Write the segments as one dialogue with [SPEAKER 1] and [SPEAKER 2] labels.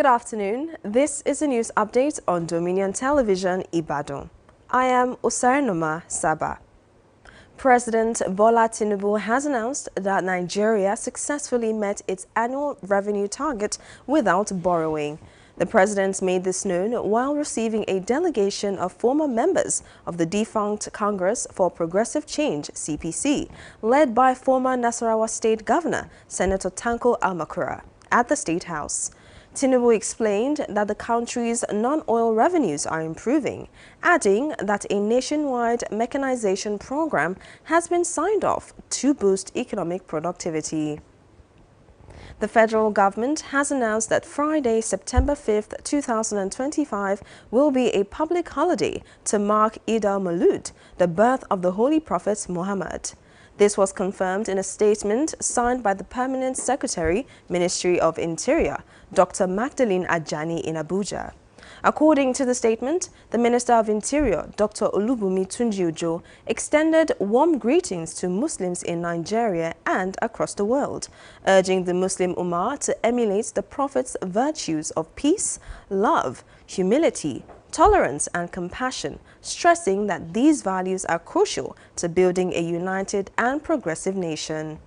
[SPEAKER 1] Good afternoon. This is a news update on Dominion Television, Ibadan. I am Osarenoma Saba. President Bola Tinubu has announced that Nigeria successfully met its annual revenue target without borrowing. The president made this known while receiving a delegation of former members of the defunct Congress for Progressive Change, CPC, led by former Nasarawa State Governor, Senator Tanko Almakura, at the State House. Tinubu explained that the country's non-oil revenues are improving, adding that a nationwide mechanization program has been signed off to boost economic productivity. The federal government has announced that Friday, September 5th, 2025 will be a public holiday to mark Eid al-Maulud, the birth of the Holy Prophet Muhammad. This was confirmed in a statement signed by the Permanent Secretary, Ministry of Interior, Dr. Magdalene Ajani in Abuja. According to the statement, the Minister of Interior, Dr. Olubunmi Tunji-Ojo, extended warm greetings to Muslims in Nigeria and across the world, urging the Muslim Ummah to emulate the Prophet's virtues of peace, love, humility, tolerance and compassion, stressing that these values are crucial to building a united and progressive nation.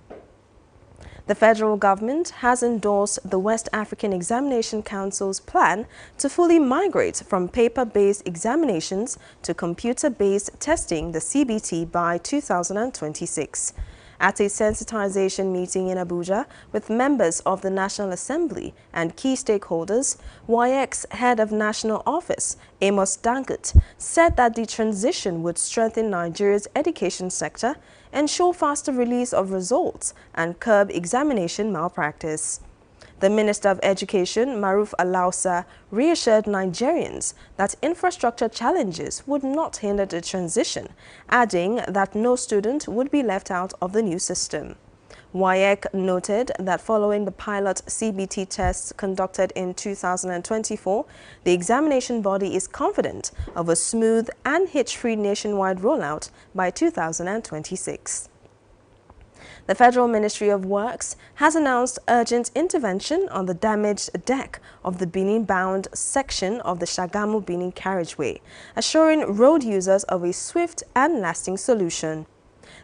[SPEAKER 1] The federal government has endorsed the West African Examination Council's plan to fully migrate from paper-based examinations to computer-based testing, the CBT, by 2026. At a sensitization meeting in Abuja with members of the National Assembly and key stakeholders, WAEC's head of national office, Amos Dangote, said that the transition would strengthen Nigeria's education sector, ensure faster release of results, and curb examination malpractice. The Minister of Education, Maruf Alausa, reassured Nigerians that infrastructure challenges would not hinder the transition, adding that no student would be left out of the new system. WAEC noted that following the pilot CBT tests conducted in 2024, the examination body is confident of a smooth and hitch-free nationwide rollout by 2026. The Federal Ministry of Works has announced urgent intervention on the damaged deck of the Benin-bound section of the Shagamu-Benin carriageway, assuring road users of a swift and lasting solution.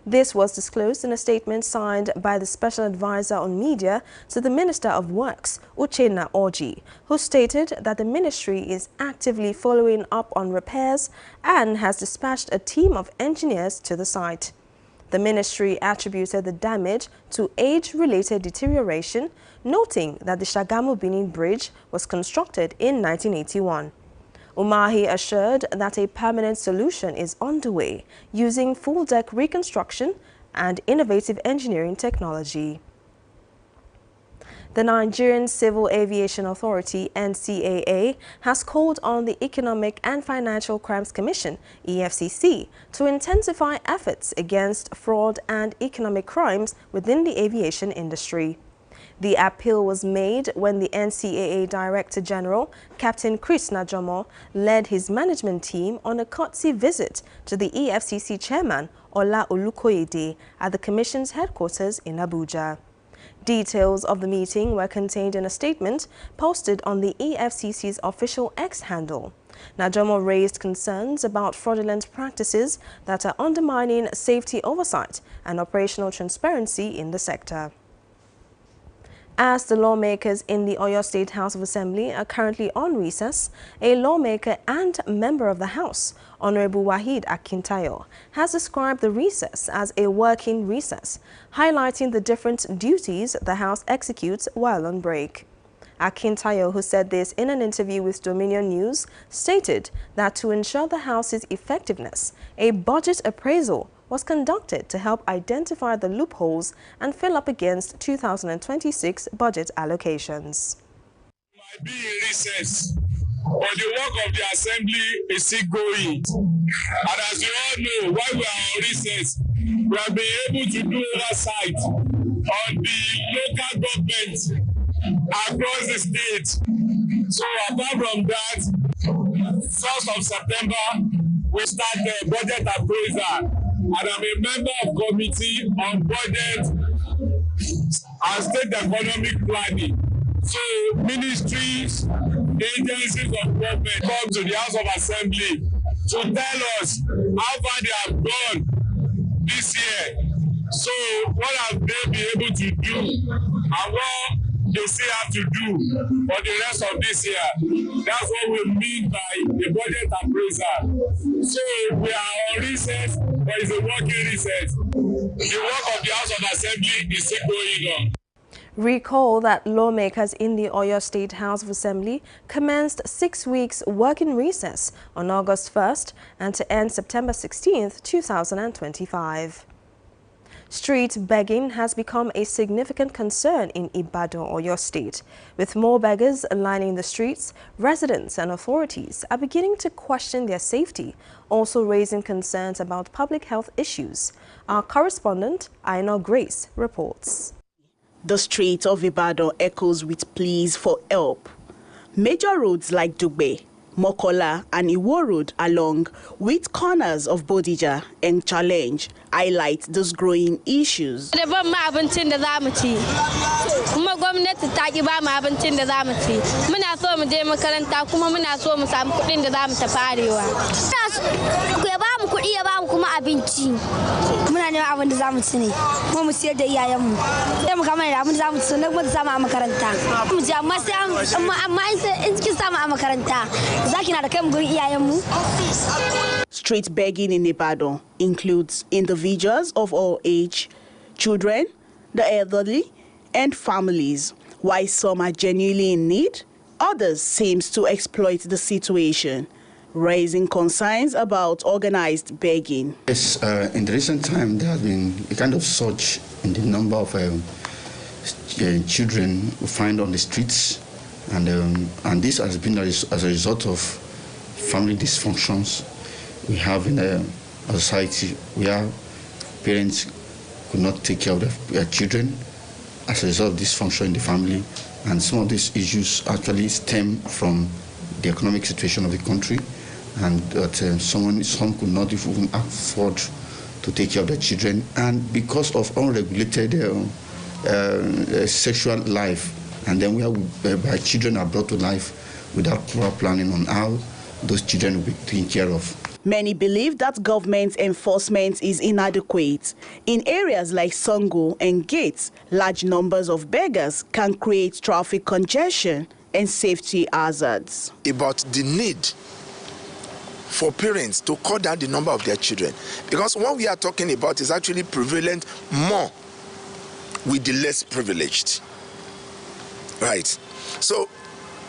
[SPEAKER 1] This was disclosed in a statement signed by the Special Advisor on Media to the Minister of Works, Uchenna Orji, who stated that the ministry is actively following up on repairs and has dispatched a team of engineers to the site. The ministry attributed the damage to age-related deterioration, noting that the Shagamu-Benin Bridge was constructed in 1981. Umahi assured that a permanent solution is underway using full-deck reconstruction and innovative engineering technology. The Nigerian Civil Aviation Authority, NCAA, has called on the Economic and Financial Crimes Commission, EFCC, to intensify efforts against fraud and economic crimes within the aviation industry. The appeal was made when the NCAA Director General, Captain Chris Najomo, led his management team on a courtesy visit to the EFCC Chairman, Ola Olukoyede, at the Commission's headquarters in Abuja. Details of the meeting were contained in a statement posted on the EFCC's official X handle. Najomo raised concerns about fraudulent practices that are undermining safety oversight and operational transparency in the sector. As the lawmakers in the Oyo State House of Assembly are currently on recess, a lawmaker and member of the House, Honorable Wahid Akintayo, has described the recess as a working recess, highlighting the different duties the House executes while on break. Akintayo, who said this in an interview with Dominion News, stated that to ensure the House's effectiveness, a budget appraisal was conducted to help identify the loopholes and fill up against 2026 budget allocations.
[SPEAKER 2] Might be in recess, but the work of the Assembly is still going. And as you all know, while we are on recess, we have been able to do oversight on the local government across the state. So apart from that, 1st of September, we start the budget appraisal. And I'm a member of committee on budget and state economic planning. So ministries agencies of government come to the House of Assembly to tell us how far they have gone this year. So what have they been able to do and what they still have to do for the rest of this year? That's what we mean by the budget appraisal. So we are on recess, but it's a working recess. The work of the House of Assembly is still going on.
[SPEAKER 1] Recall that lawmakers in the Oyo State House of Assembly commenced 6 weeks working recess on August 1st and to end September 16th, 2025. Street begging has become a significant concern in Ibadan, Oyo State. With more beggars lining the streets, residents and authorities are beginning to question their safety, also raising concerns about public health issues. Our correspondent, Aina Grace, reports.
[SPEAKER 3] The street of Ibadan echoes with pleas for help. Major roads like Dugbe, Mokola and Iwo Road along with corners of Bodija and Challenge highlight those growing issues. Street begging in Ibadan includes individuals of all age, children, the elderly, and families. While some are genuinely in need, others seem to exploit the situation, raising concerns about organized begging.
[SPEAKER 4] Yes, in the recent time, there has been a kind of surge in the number of children we find on the streets, and this has been as a result of family dysfunctions we have in a society where parents could not take care of their children as a result of dysfunction in the family, and some of these issues actually stem from the economic situation of the country, and that some could not even afford to take care of their children, and because of unregulated sexual life, and then whereby children are brought to life without proper planning on how those children will be taken care of.
[SPEAKER 3] Many believe that government enforcement is inadequate. In areas like Songo and Gates, large numbers of beggars can create traffic congestion and safety hazards.
[SPEAKER 5] About the need for parents to cut down the number of their children, because what we are talking about is actually prevalent more with the less privileged. Right. So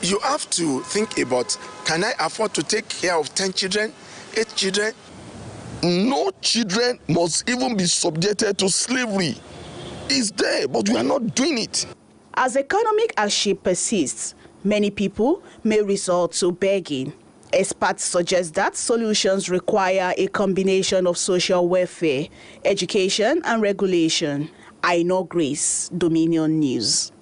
[SPEAKER 5] you have to think about, can I afford to take care of 10 children, 8 children?
[SPEAKER 6] No children must even be subjected to slavery. It's there, but we are not doing it.
[SPEAKER 3] As economic hardship persists, many people may resort to begging. Experts suggest that solutions require a combination of social welfare, education, and regulation. Aina Grace, Dominion News.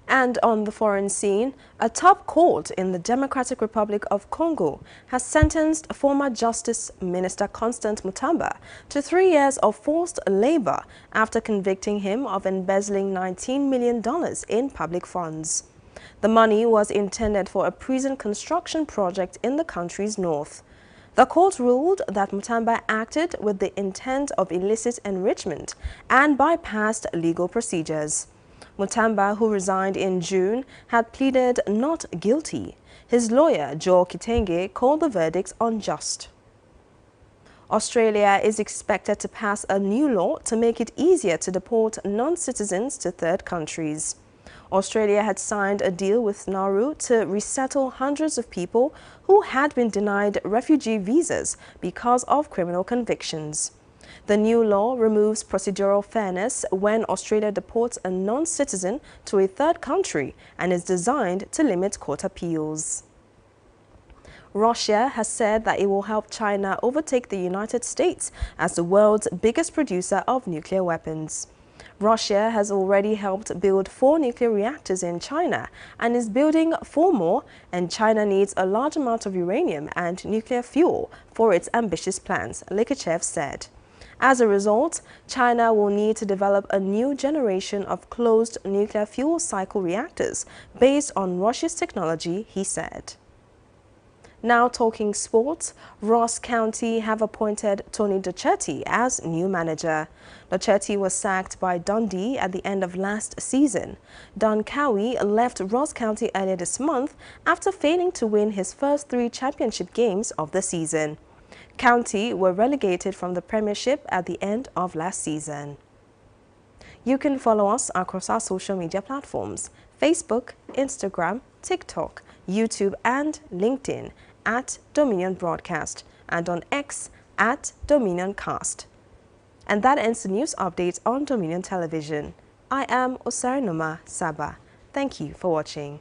[SPEAKER 1] And on the foreign scene, a top court in the Democratic Republic of Congo has sentenced former Justice Minister Constant Mutamba to 3 years of forced labor after convicting him of embezzling $19 million in public funds. The money was intended for a prison construction project in the country's north. The court ruled that Mutamba acted with the intent of illicit enrichment and bypassed legal procedures. Mutamba, who resigned in June, had pleaded not guilty. His lawyer, Joe Kitenge, called the verdict unjust. Australia is expected to pass a new law to make it easier to deport non-citizens to third countries. Australia had signed a deal with Nauru to resettle hundreds of people who had been denied refugee visas because of criminal convictions. The new law removes procedural fairness when Australia deports a non-citizen to a third country and is designed to limit court appeals. Russia has said that it will help China overtake the United States as the world's biggest producer of nuclear weapons. Russia has already helped build 4 nuclear reactors in China and is building 4 more, and China needs a large amount of uranium and nuclear fuel for its ambitious plans, Likachev said. As a result, China will need to develop a new generation of closed nuclear fuel cycle reactors based on Russia's technology, he said. Now talking sports, Ross County have appointed Tony Docherty as new manager. Docherty was sacked by Dundee at the end of last season. Don Cowie left Ross County earlier this month after failing to win his first 3 championship games of the season. County were relegated from the Premiership at the end of last season. You can follow us across our social media platforms: Facebook, Instagram, TikTok, YouTube and LinkedIn at Dominion Broadcast, and on X at DominionCast. And that ends the news updates on Dominion Television. I am Osarinoma Saba. Thank you for watching.